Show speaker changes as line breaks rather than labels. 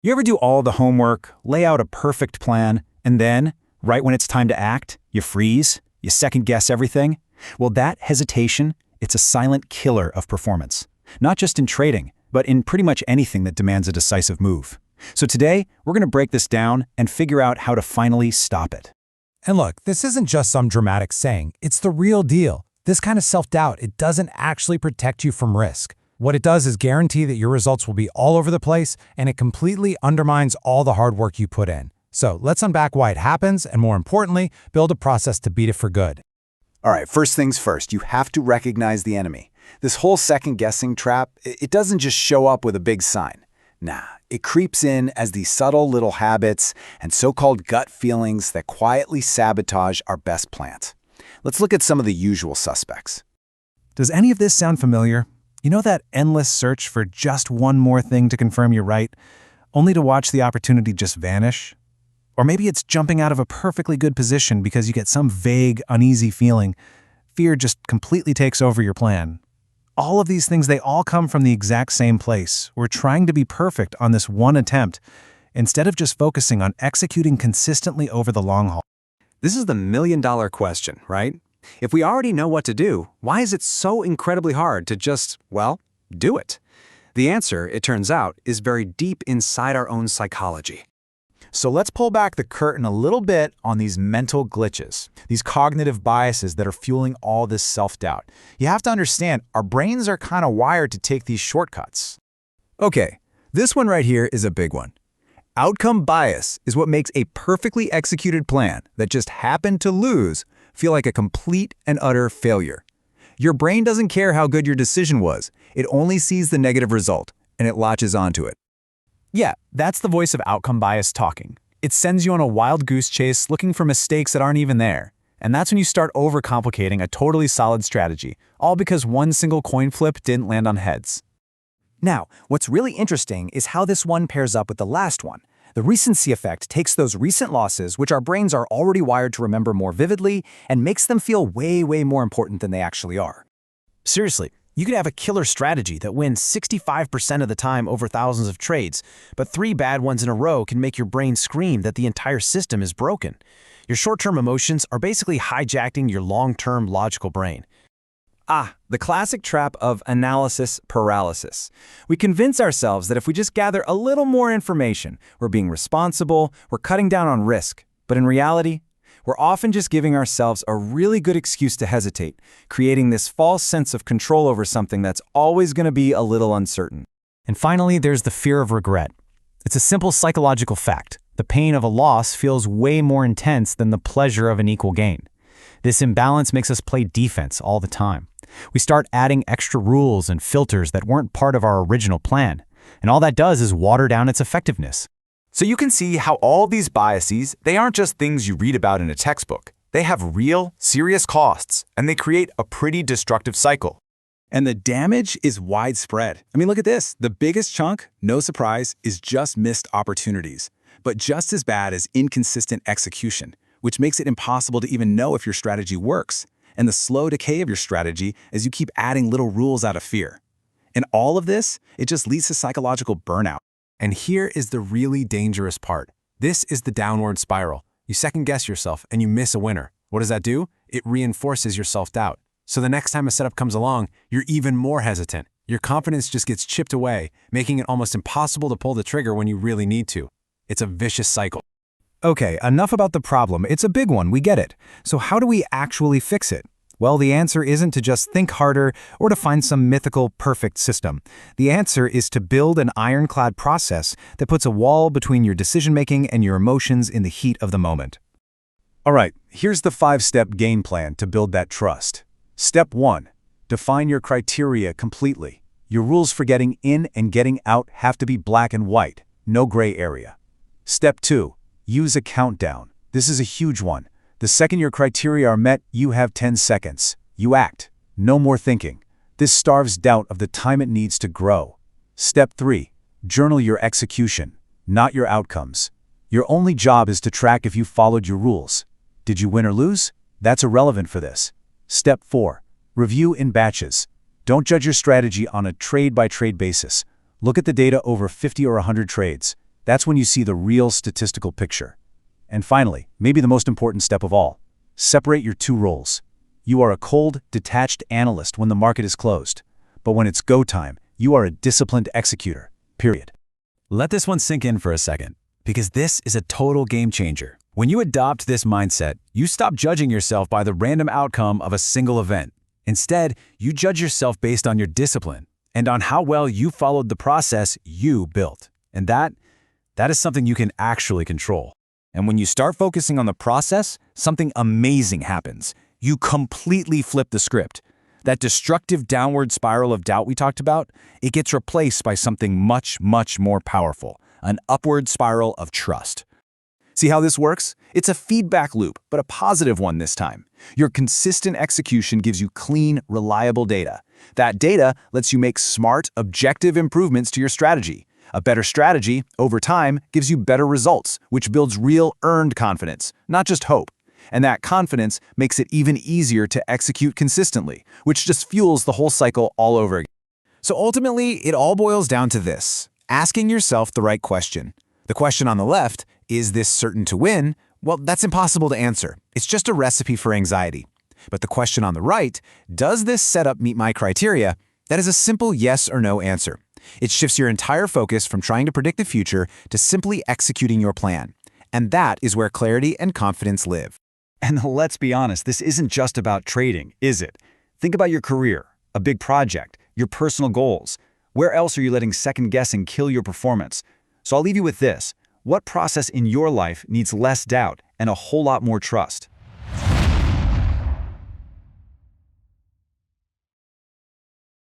You ever do all the homework, lay out a perfect plan, and then, right when it's time to act, you freeze, you second-guess everything? Well, that hesitation, it's a silent killer of performance. Not just in trading, but in pretty much anything that demands a decisive move. So today, we're going to break this down and figure out how to finally stop it.
And look, this isn't just some dramatic saying, it's the real deal. This kind of self-doubt, it doesn't actually protect you from risk. What it does is guarantee that your results will be all over the place, and it completely undermines all the hard work you put in. So let's unpack why it happens, and more importantly, build a process to beat it for good.
All right, first things first, you have to recognize the enemy. This whole second-guessing trap, it doesn't just show up with a big sign. Nah, it creeps in as these subtle little habits and so-called gut feelings that quietly sabotage our best plans. Let's look at some of the usual suspects.
Does any of this sound familiar? You know that endless search for just one more thing to confirm you're right, only to watch the opportunity just vanish? Or maybe it's jumping out of a perfectly good position because you get some vague, uneasy feeling. Fear just completely takes over your plan. All of these things, they all come from the exact same place. We're trying to be perfect on this one attempt, instead of just focusing on executing consistently over the long haul.
This is the million-dollar question, right? If we already know what to do, why is it so incredibly hard to just, well, do it? The answer, it turns out, is very deep inside our own psychology.
So let's pull back the curtain a little bit on these mental glitches, these cognitive biases that are fueling all this self-doubt. You have to understand, our brains are kind of wired to take these shortcuts.
Okay, this one right here is a big one. Outcome bias is what makes a perfectly executed plan that just happened to lose feel like a complete and utter failure. Your brain doesn't care how good your decision was. It only sees the negative result, and it latches onto it.
Yeah, that's the voice of outcome bias talking. It sends you on a wild goose chase looking for mistakes that aren't even there. And that's when you start overcomplicating a totally solid strategy, all because one single coin flip didn't land on heads.
Now, what's really interesting is how this one pairs up with the last one. The recency effect takes those recent losses, which our brains are already wired to remember more vividly, and makes them feel way more important than they actually are.
Seriously, you could have a killer strategy that wins 65% of the time over thousands of trades, but 3 bad ones in a row can make your brain scream that the entire system is broken. Your short-term emotions are basically hijacking your long-term logical brain.
The classic trap of analysis paralysis. We convince ourselves that if we just gather a little more information, we're being responsible, we're cutting down on risk. But in reality, we're often just giving ourselves a really good excuse to hesitate, creating this false sense of control over something that's always going to be a little uncertain.
And finally, there's the fear of regret. It's a simple psychological fact. The pain of a loss feels way more intense than the pleasure of an equal gain. This imbalance makes us play defense all the time. We start adding extra rules and filters that weren't part of our original plan, and all that does is water down its effectiveness.
So you can see how all these biases, they aren't just things you read about in a textbook. They have real, serious costs, and they create a pretty destructive cycle.
And the damage is widespread. I mean, look at this. The biggest chunk, no surprise, is just missed opportunities, but just as bad as inconsistent execution, which makes it impossible to even know if your strategy works, and the slow decay of your strategy as you keep adding little rules out of fear. And all of this, it just leads to psychological burnout.
And here is the really dangerous part. This is the downward spiral. You second-guess yourself and you miss a winner. What does that do? It reinforces your self-doubt. So the next time a setup comes along, you're even more hesitant. Your confidence just gets chipped away, making it almost impossible to pull the trigger when you really need to. It's a vicious cycle.
Okay, enough about the problem. It's a big one, we get it. So how do we actually fix it? Well, the answer isn't to just think harder or to find some mythical, perfect system. The answer is to build an ironclad process that puts a wall between your decision-making and your emotions in the heat of the moment.
All right, here's the 5-step game plan to build that trust. Step 1. Define your criteria completely. Your rules for getting in and getting out have to be black and white, no gray area. Step 2. Use a countdown. This is a huge one. The second your criteria are met, you have 10 seconds. You act. No more thinking. This starves doubt of the time it needs to grow. Step 3. Journal your execution, not your outcomes. Your only job is to track if you followed your rules. Did you win or lose? That's irrelevant for this. Step 4. Review in batches. Don't judge your strategy on a trade-by-trade basis. Look at the data over 50 or 100 trades. That's when you see the real statistical picture. And finally, maybe the most important step of all, separate your two roles. You are a cold, detached analyst when the market is closed. But when it's go time, you are a disciplined executor, period.
Let this one sink in for a second, because this is a total game changer. When you adopt this mindset, you stop judging yourself by the random outcome of a single event. Instead, you judge yourself based on your discipline and on how well you followed the process you built. And that is something you can actually control. And when you start focusing on the process, something amazing happens. You completely flip the script. That destructive downward spiral of doubt we talked about, it gets replaced by something much, much more powerful, an upward spiral of trust. See how this works? It's a feedback loop, but a positive one this time. Your consistent execution gives you clean, reliable data. That data lets you make smart, objective improvements to your strategy. A better strategy, over time, gives you better results, which builds real earned confidence, not just hope. And that confidence makes it even easier to execute consistently, which just fuels the whole cycle all over again. So ultimately, it all boils down to this: asking yourself the right question. The question on the left, is this certain to win? Well, that's impossible to answer. It's just a recipe for anxiety. But the question on the right, does this setup meet my criteria? That is a simple yes or no answer. It shifts your entire focus from trying to predict the future to simply executing your plan. And that is where clarity and confidence live.
And let's be honest, this isn't just about trading, is it? Think about your career, a big project, your personal goals. Where else are you letting second guessing kill your performance? So I'll leave you with this. What process in your life needs less doubt and a whole lot more trust?